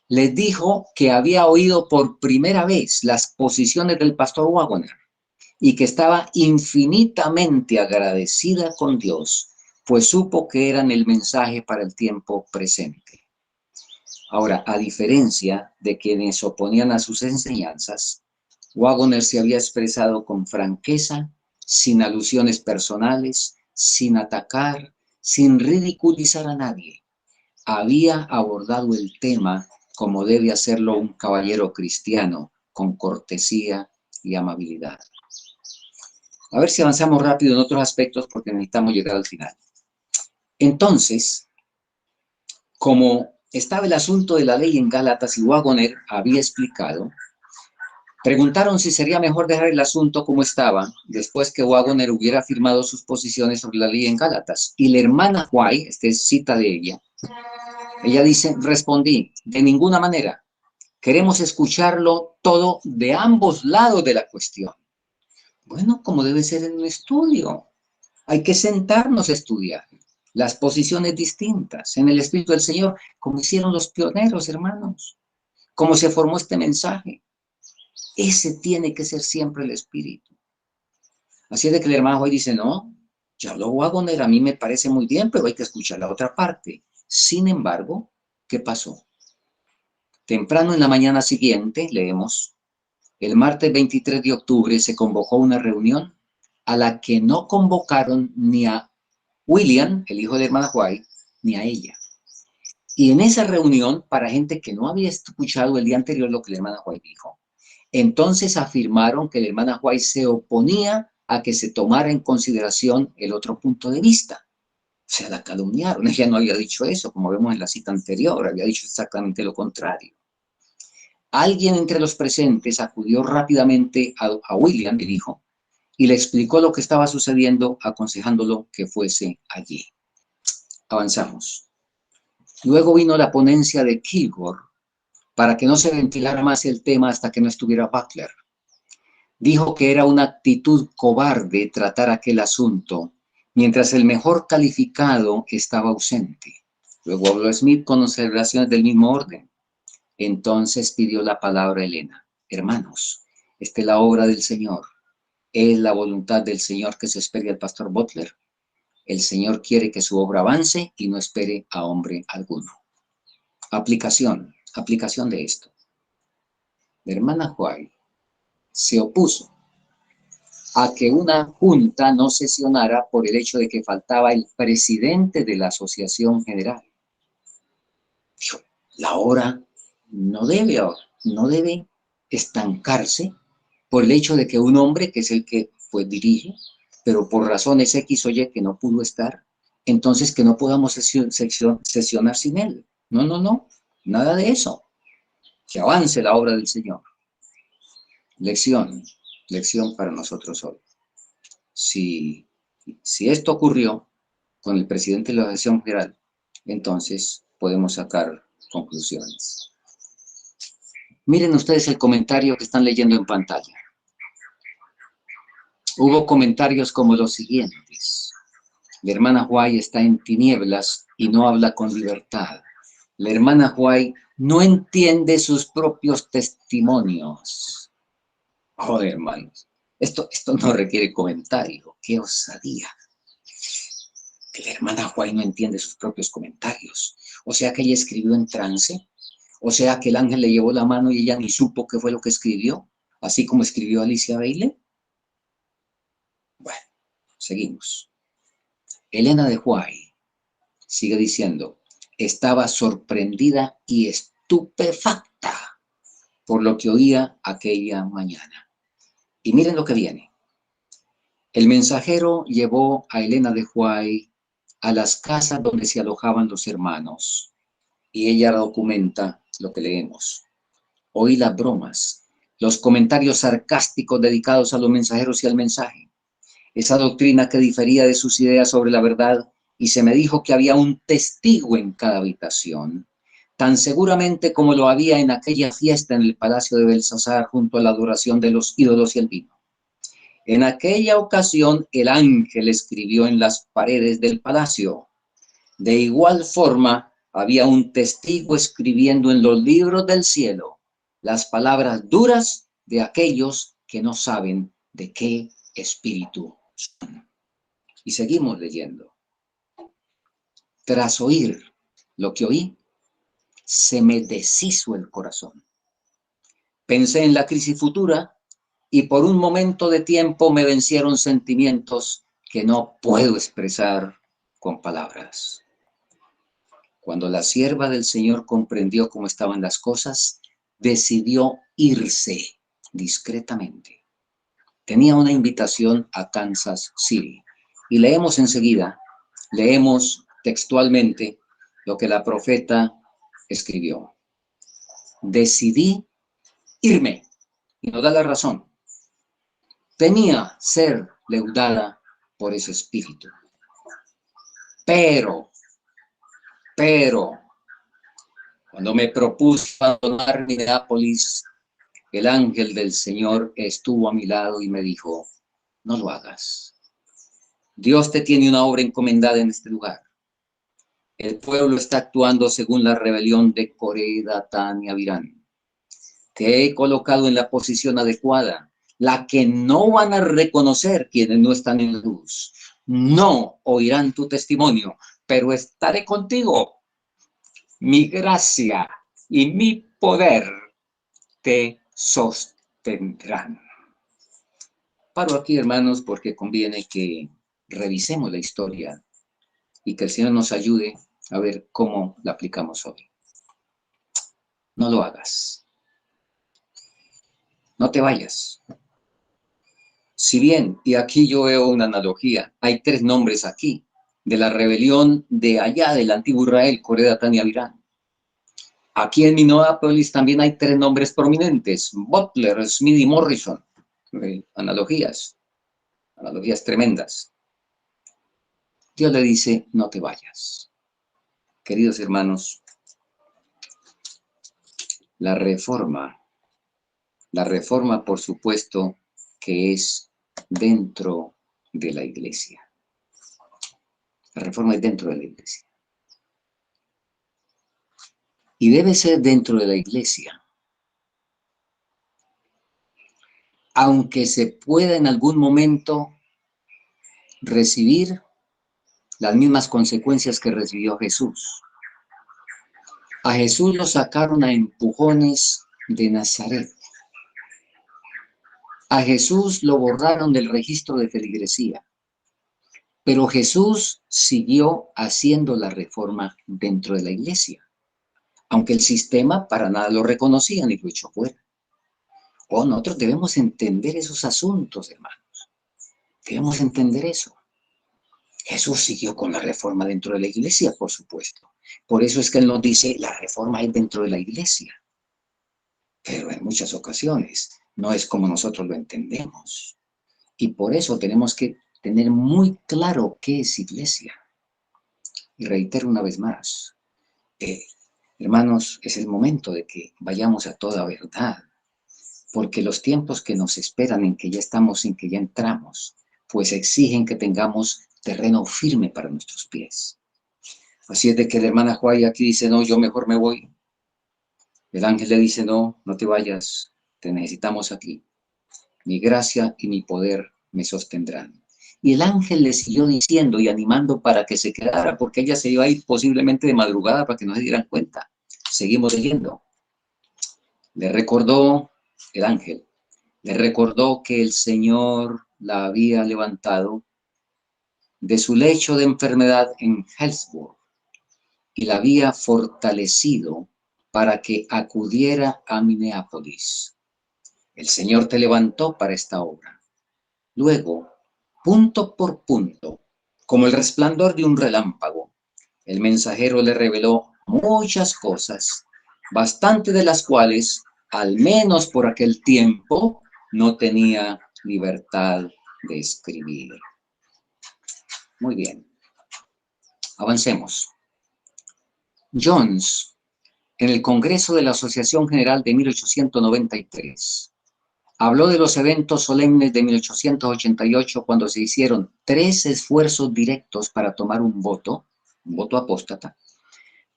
Les dijo que había oído por primera vez las posiciones del pastor Waggoner y que estaba infinitamente agradecida con Dios, pues supo que eran el mensaje para el tiempo presente. Ahora, a diferencia de quienes se oponían a sus enseñanzas, Waggoner se había expresado con franqueza, sin alusiones personales, sin atacar, sin ridiculizar a nadie. Había abordado el tema como debe hacerlo un caballero cristiano, con cortesía y amabilidad. A ver si avanzamos rápido en otros aspectos porque necesitamos llegar al final. Entonces, como estaba el asunto de la ley en Gálatas y Waggoner había explicado, preguntaron si sería mejor dejar el asunto como estaba después que Waggoner hubiera firmado sus posiciones sobre la ley en Gálatas. Y la hermana White, esta es cita de ella dice, respondí, de ninguna manera, queremos escucharlo todo de ambos lados de la cuestión. Bueno, como debe ser en un estudio. Hay que sentarnos a estudiar las posiciones distintas en el Espíritu del Señor, como hicieron los pioneros, hermanos, cómo se formó este mensaje. Ese tiene que ser siempre el Espíritu. Así es de que el hermano hoy dice, no, ya habló Waggoner, a mí me parece muy bien, pero hay que escuchar la otra parte. Sin embargo, ¿qué pasó? Temprano en la mañana siguiente, leemos, el martes 23 de octubre se convocó una reunión a la que no convocaron ni a William, el hijo de hermana White, ni a ella. Y en esa reunión, para gente que no había escuchado el día anterior lo que la hermana White dijo, entonces afirmaron que la hermana White se oponía a que se tomara en consideración el otro punto de vista. O sea, la calumniaron. Ella no había dicho eso, como vemos en la cita anterior, había dicho exactamente lo contrario. Alguien entre los presentes acudió rápidamente a William, le dijo, y le explicó lo que estaba sucediendo, aconsejándolo que fuese allí. Avanzamos. Luego vino la ponencia de Kilgore para que no se ventilara más el tema hasta que no estuviera Butler. Dijo que era una actitud cobarde tratar aquel asunto mientras el mejor calificado estaba ausente. Luego habló Smith con observaciones del mismo orden. Entonces pidió la palabra a Elena. Hermanos, esta es la obra del Señor. Es la voluntad del Señor que se espere al pastor Butler. El Señor quiere que su obra avance y no espere a hombre alguno. Aplicación de esto. La hermana White se opuso a que una junta no sesionara por el hecho de que faltaba el presidente de la Asociación General. Dijo, la hora no debe estancarse por el hecho de que un hombre, que es el que pues dirige, pero por razones X o Y que no pudo estar, entonces que no podamos sesionar sin él. No, nada de eso. Que avance la obra del Señor. Lección para nosotros hoy. Si esto ocurrió con el presidente de la Asociación General, entonces podemos sacar conclusiones. Miren ustedes el comentario que están leyendo en pantalla. Hubo comentarios como los siguientes. La hermana Huay está en tinieblas y no habla con libertad. La hermana Huay no entiende sus propios testimonios. Joder, hermanos, esto no requiere comentario. ¡Qué osadía! Que la hermana Huay no entiende sus propios comentarios. O sea que ella escribió en trance. O sea que el ángel le llevó la mano y ella ni supo qué fue lo que escribió. Así como escribió Alicia Bailey. Bueno, seguimos. Elena de Huay sigue diciendo, estaba sorprendida y estupefacta por lo que oía aquella mañana. Y miren lo que viene. El mensajero llevó a Elena de Huay a las casas donde se alojaban los hermanos y ella documenta lo que leemos. Oí las bromas, los comentarios sarcásticos dedicados a los mensajeros y al mensaje, esa doctrina que difería de sus ideas sobre la verdad, y se me dijo que había un testigo en cada habitación, tan seguramente como lo había en aquella fiesta en el palacio de Belsasar junto a la adoración de los ídolos y el vino. En aquella ocasión el ángel escribió en las paredes del palacio. De igual forma, había un testigo escribiendo en los libros del cielo las palabras duras de aquellos que no saben de qué espíritu son. Y seguimos leyendo. Tras oír lo que oí, se me deshizo el corazón. Pensé en la crisis futura y por un momento de tiempo me vencieron sentimientos que no puedo expresar con palabras. Cuando la sierva del Señor comprendió cómo estaban las cosas, decidió irse discretamente. Tenía una invitación a Kansas City. Y leemos enseguida, leemos textualmente lo que la profeta escribió. Decidí irme. Y nos da la razón. Temía ser leudada por ese espíritu. Pero, cuando me propuse abandonar Minneapolis, el ángel del Señor estuvo a mi lado y me dijo, no lo hagas. Dios te tiene una obra encomendada en este lugar. El pueblo está actuando según la rebelión de Coré, Datán y Abirán. Te he colocado en la posición adecuada, la que no van a reconocer quienes no están en la luz. No oirán tu testimonio, pero estaré contigo. Mi gracia y mi poder te sostendrán. Paro aquí, hermanos, porque conviene que revisemos la historia y que el Señor nos ayude a ver cómo la aplicamos hoy. No lo hagas. No te vayas. Si bien, y aquí yo veo una analogía, hay 3 nombres aquí, de la rebelión de allá del antiguo Israel, Coré, Datán y Abirán. Aquí en Minneapolis también hay 3 nombres prominentes, Butler, Smith y Morrison. Analogías tremendas. Dios le dice, no te vayas. Queridos hermanos, la reforma, por supuesto, que es dentro de la iglesia. La reforma es dentro de la iglesia. Y debe ser dentro de la iglesia. Aunque se pueda en algún momento recibir las mismas consecuencias que recibió Jesús. A Jesús lo sacaron a empujones de Nazaret. A Jesús lo borraron del registro de feligresía, pero Jesús siguió haciendo la reforma dentro de la iglesia, aunque el sistema para nada lo reconocía ni lo echó fuera. Nosotros debemos entender esos asuntos, hermanos. Debemos entender eso. Jesús siguió con la reforma dentro de la iglesia, por supuesto. Por eso es que Él nos dice, la reforma es dentro de la iglesia. Pero en muchas ocasiones no es como nosotros lo entendemos. Y por eso tenemos que tener muy claro qué es iglesia. Y reitero una vez más, hermanos, es el momento de que vayamos a toda verdad. Porque los tiempos que nos esperan en que ya estamos, en que ya entramos, pues exigen que tengamos terreno firme para nuestros pies. Así es de que la hermana Juay aquí dice, no, yo mejor me voy. El ángel le dice, no, no te vayas, te necesitamos aquí. Mi gracia y mi poder me sostendrán. Y el ángel le siguió diciendo y animando para que se quedara, porque ella se iba a ir posiblemente de madrugada para que no se dieran cuenta. Seguimos leyendo. Le recordó el ángel, le recordó que el Señor la había levantado de su lecho de enfermedad en Hellsburg y la había fortalecido para que acudiera a Minneapolis. El Señor te levantó para esta obra. Luego, punto por punto, como el resplandor de un relámpago, el mensajero le reveló muchas cosas, bastante de las cuales, al menos por aquel tiempo, no tenía libertad de escribir. Muy bien. Avancemos. Jones, en el Congreso de la Asociación General de 1893, habló de los eventos solemnes de 1888 cuando se hicieron 3 esfuerzos directos para tomar un voto apóstata,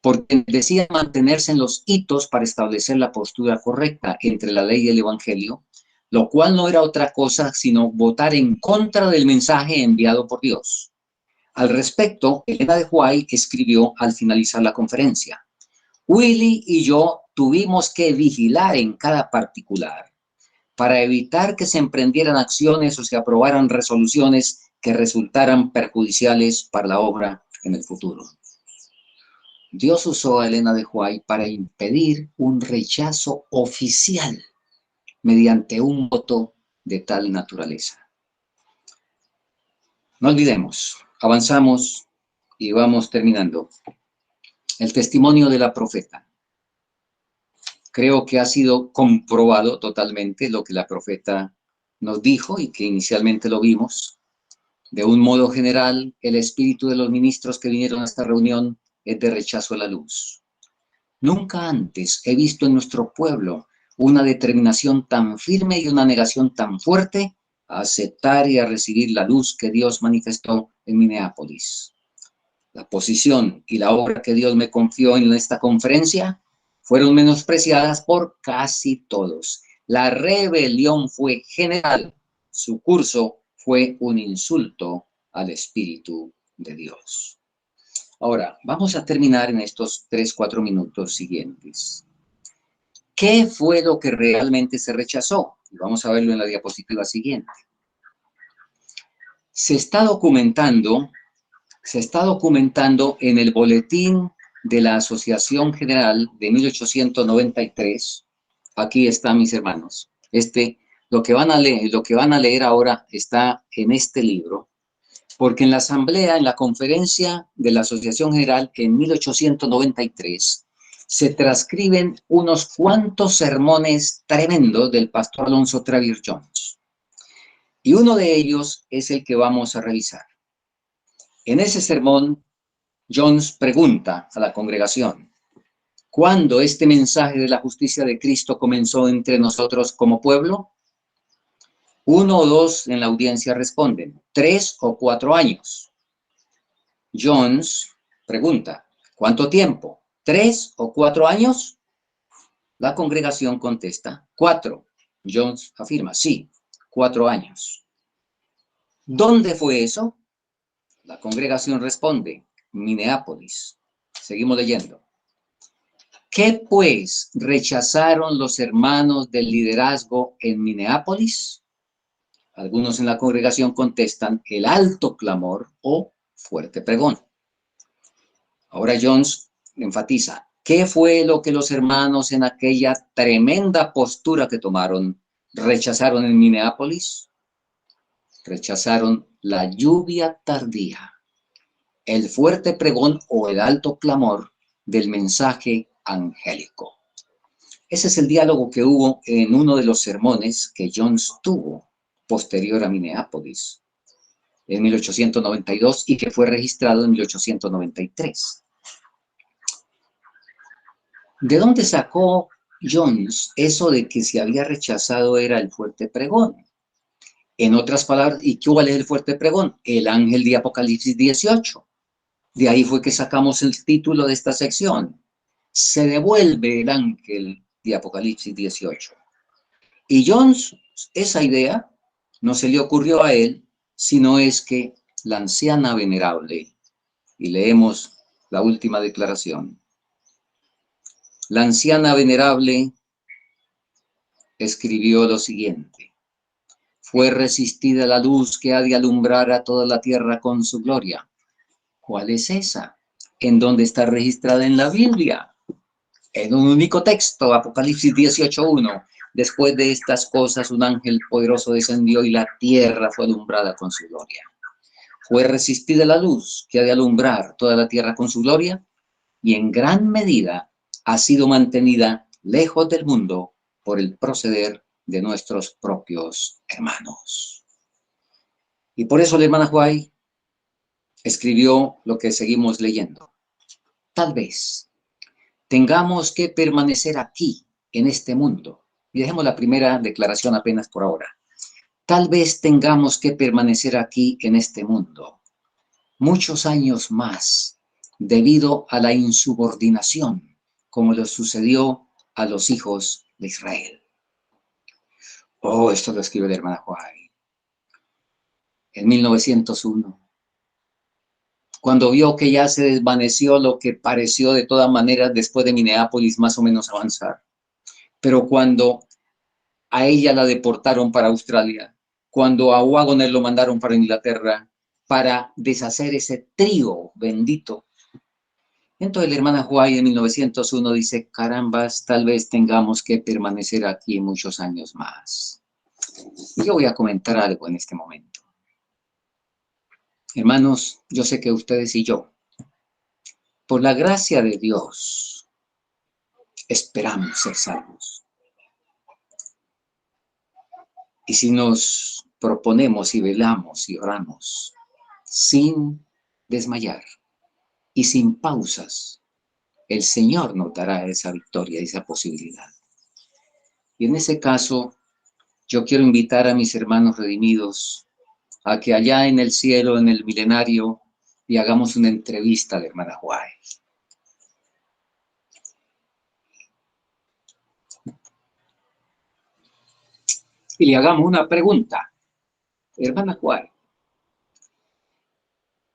porque decían mantenerse en los hitos para establecer la postura correcta entre la ley y el evangelio, lo cual no era otra cosa sino votar en contra del mensaje enviado por Dios. Al respecto, Elena de White escribió al finalizar la conferencia, Willy y yo tuvimos que vigilar en cada particular para evitar que se emprendieran acciones o se aprobaran resoluciones que resultaran perjudiciales para la obra en el futuro. Dios usó a Elena de White para impedir un rechazo oficial mediante un voto de tal naturaleza. No olvidemos, avanzamos y vamos terminando. El testimonio de la profeta. Creo que ha sido comprobado totalmente lo que la profeta nos dijo y que inicialmente lo vimos. De un modo general, el espíritu de los ministros que vinieron a esta reunión es de rechazo a la luz. Nunca antes he visto en nuestro pueblo una determinación tan firme y una negación tan fuerte a aceptar y a recibir la luz que Dios manifestó en Minneapolis. La posición y la obra que Dios me confió en esta conferencia fueron menospreciadas por casi todos. La rebelión fue general. Su curso fue un insulto al Espíritu de Dios. Ahora, vamos a terminar en estos 3-4 minutos siguientes. ¿Qué fue lo que realmente se rechazó? Y vamos a verlo en la diapositiva siguiente. Se está documentando en el boletín de la Asociación General de 1893. Aquí está, mis hermanos. Lo que van a leer ahora está en este libro, porque en la asamblea, en la conferencia de la Asociación General en 1893, se transcriben unos cuantos sermones tremendos del pastor Alonzo Travier Jones. Y uno de ellos es el que vamos a revisar. En ese sermón, Jones pregunta a la congregación, ¿cuándo este mensaje de la justicia de Cristo comenzó entre nosotros como pueblo? 1 o 2 en la audiencia responden, 3 o 4 años. Jones pregunta, ¿cuánto tiempo? ¿3 o 4 años? La congregación contesta, 4. Jones afirma, sí, 4 años. ¿Dónde fue eso? La congregación responde, Minneapolis. Seguimos leyendo. ¿Qué pues rechazaron los hermanos del liderazgo en Minneapolis? Algunos en la congregación contestan el alto clamor o fuerte pregón. Ahora Jones enfatiza, ¿qué fue lo que los hermanos en aquella tremenda postura que tomaron rechazaron en Minneapolis? Rechazaron la lluvia tardía, el fuerte pregón o el alto clamor del mensaje angélico. Ese es el diálogo que hubo en uno de los sermones que Jones tuvo posterior a Minneapolis en 1892 y que fue registrado en 1893. ¿De dónde sacó Jones eso de que se había rechazado era el fuerte pregón? En otras palabras, ¿y cuál es el fuerte pregón? El ángel de Apocalipsis 18. De ahí fue que sacamos el título de esta sección. Se devuelve el ángel de Apocalipsis 18. Y Jones, esa idea no se le ocurrió a él, sino es que la anciana venerable, y leemos la última declaración, la anciana venerable escribió lo siguiente: fue resistida la luz que ha de alumbrar a toda la tierra con su gloria. ¿Cuál es esa? ¿En dónde está registrada en la Biblia? En un único texto, Apocalipsis 18:1. Después de estas cosas, un ángel poderoso descendió y la tierra fue alumbrada con su gloria. Fue resistida la luz que ha de alumbrar toda la tierra con su gloria y en gran medida ha sido mantenida lejos del mundo por el proceder de nuestros propios hermanos. Y por eso la hermana White escribió lo que seguimos leyendo. Tal vez tengamos que permanecer aquí, en este mundo. Y dejemos la primera declaración apenas por ahora. Tal vez tengamos que permanecer aquí, en este mundo, muchos años más, debido a la insubordinación, como le sucedió a los hijos de Israel. Oh, esto lo escribe la hermana White. En 1901. Cuando vio que ya se desvaneció lo que pareció de todas maneras después de Minneapolis más o menos avanzar. Pero cuando a ella la deportaron para Australia, cuando a Wagoner lo mandaron para Inglaterra, para deshacer ese trío bendito. Entonces la hermana White en 1901 dice, carambas, tal vez tengamos que permanecer aquí muchos años más. Y yo voy a comentar algo en este momento. Hermanos, yo sé que ustedes y yo, por la gracia de Dios, esperamos ser salvos. Y si nos proponemos y velamos y oramos sin desmayar y sin pausas, el Señor nos dará esa victoria, esa posibilidad. Y en ese caso, yo quiero invitar a mis hermanos redimidos a que allá en el cielo, en el milenario, y hagamos una entrevista a la hermana White. Y le hagamos una pregunta. Hermana White,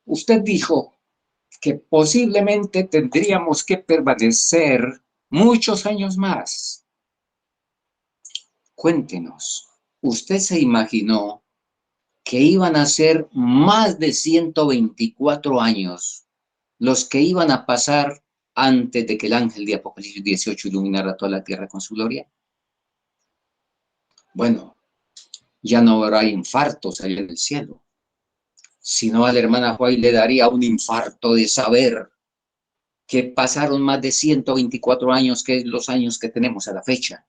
usted dijo que posiblemente tendríamos que permanecer muchos años más. Cuéntenos, ¿usted se imaginó que iban a ser más de 124 años los que iban a pasar antes de que el ángel de Apocalipsis 18 iluminara toda la tierra con su gloria? Bueno, ya no habrá infartos allá en el cielo, sino a la hermana White le daría un infarto de saber que pasaron más de 124 años, que es los años que tenemos a la fecha.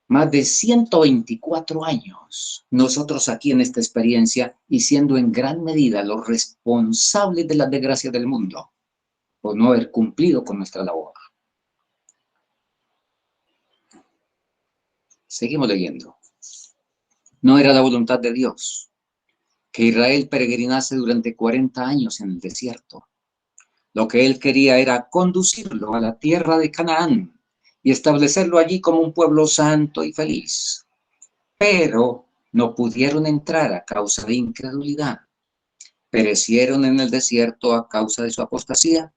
Más de 124 años, nosotros aquí en esta experiencia, y siendo en gran medida los responsables de las desgracias del mundo, por no haber cumplido con nuestra labor. Seguimos leyendo. No era la voluntad de Dios que Israel peregrinase durante 40 años en el desierto. Lo que él quería era conducirlo a la tierra de Canaán y establecerlo allí como un pueblo santo y feliz. Pero no pudieron entrar a causa de incredulidad. Perecieron en el desierto a causa de su apostasía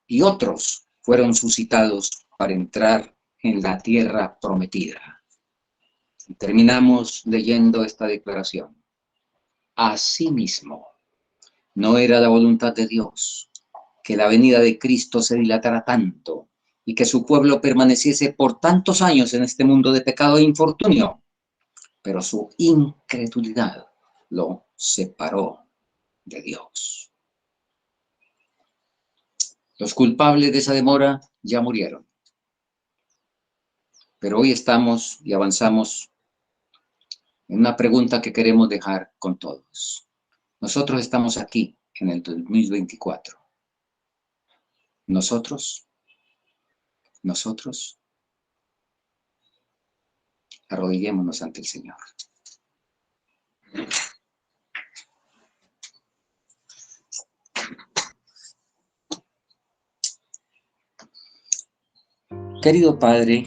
y otros fueron suscitados para entrar en la tierra prometida. Y terminamos leyendo esta declaración. Asimismo, no era la voluntad de Dios que la venida de Cristo se dilatara tanto y que su pueblo permaneciese por tantos años en este mundo de pecado e infortunio, pero su incredulidad lo separó de Dios. Los culpables de esa demora ya murieron, pero hoy estamos y avanzamos en una pregunta que queremos dejar con todos. Nosotros estamos aquí en el 2024. Nosotros, arrodillémonos ante el Señor. Querido Padre,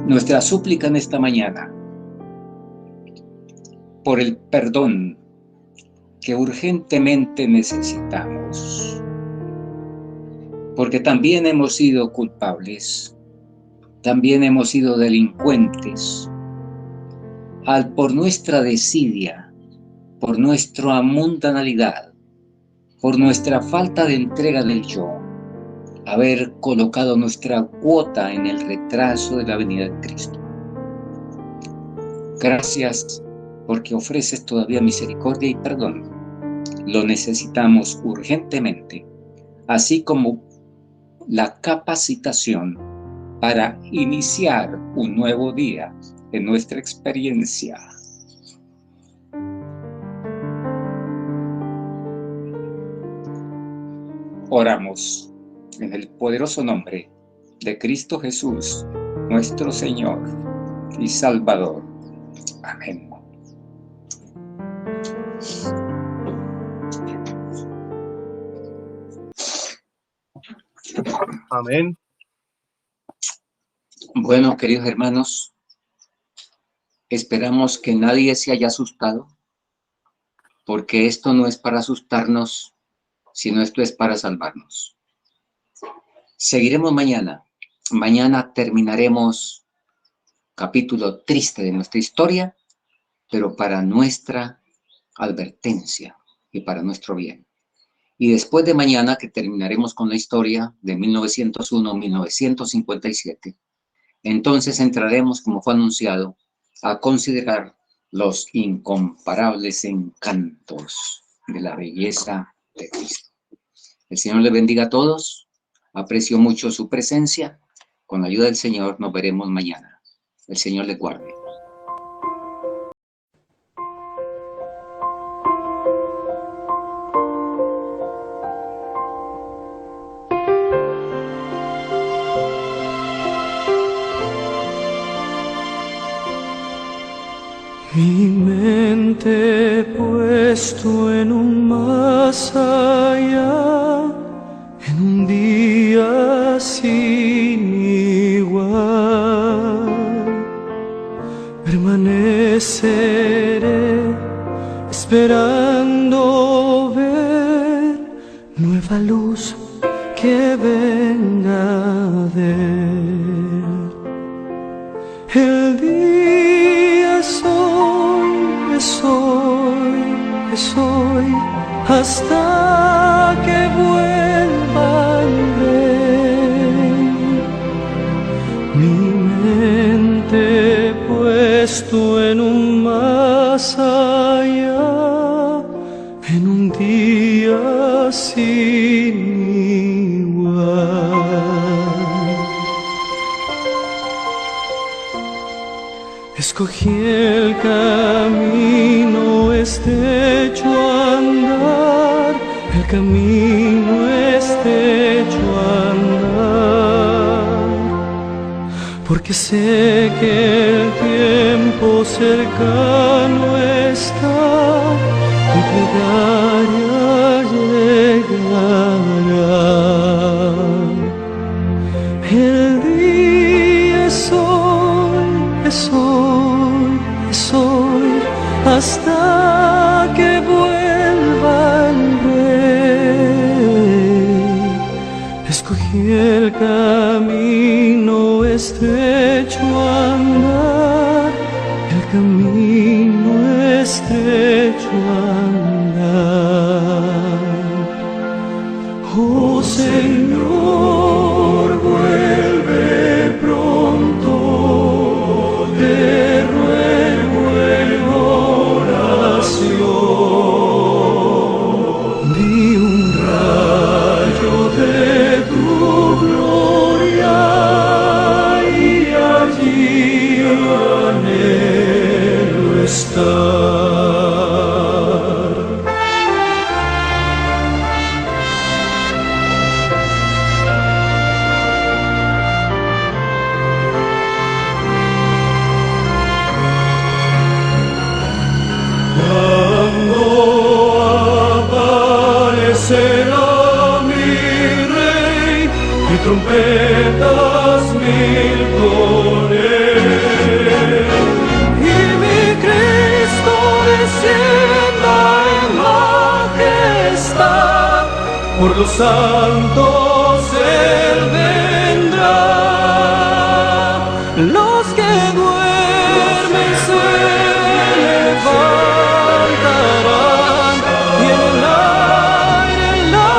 nuestra súplica en esta mañana por el perdón que urgentemente necesitamos, porque también hemos sido culpables, también hemos sido delincuentes, por nuestra desidia, por nuestra mundanalidad, por nuestra falta de entrega del yo, haber colocado nuestra cuota en el retraso de la venida de Cristo. Gracias porque ofreces todavía misericordia y perdón. Lo necesitamos urgentemente, así como la capacitación para iniciar un nuevo día en nuestra experiencia. Oramos en el poderoso nombre de Cristo Jesús, nuestro Señor y Salvador. Amén. Amén. Bueno, queridos hermanos, esperamos que nadie se haya asustado, porque esto no es para asustarnos, sino esto es para salvarnos. Seguiremos mañana. Mañana terminaremos capítulo triste de nuestra historia, pero para nuestra advertencia y para nuestro bien. Y después de mañana, que terminaremos con la historia de 1901-1957, entonces entraremos, como fue anunciado, a considerar los incomparables encantos de la belleza de Cristo. El Señor les bendiga a todos. Aprecio mucho su presencia. Con la ayuda del Señor nos veremos mañana. El Señor les guarde. Mi mente puesto en un más allá, en un día sin igual, permaneceré esperando ver nueva luz que venga de él. El día es hoy, hasta que vuelva el rey. Mi mente puesto en un más allá, en un día sin igual. Escogí el camino estrecho a andar, el camino estrecho a andar, porque sé que el tiempo cercano está, mi plegaria llegará. El día es hoy, hasta que vuelva estrecho andar, el camino estrecho andar. Oh Señor, vuelve pronto, te ruego en oración. Vi un rayo de tu gloria y allí anhelo estar. Cuando aparecerá mi Rey y trompetas mil con él, y mi Cristo descienda en majestad, por los santos Él vendrá. Los que duermen se levantarán y en el aire la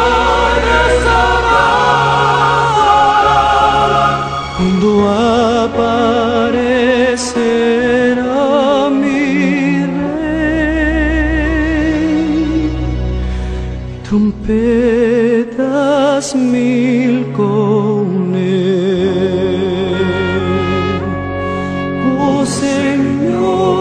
abrazarán. Cuando aparecerá mi Rey, trompetas mil con él. Oh Señor,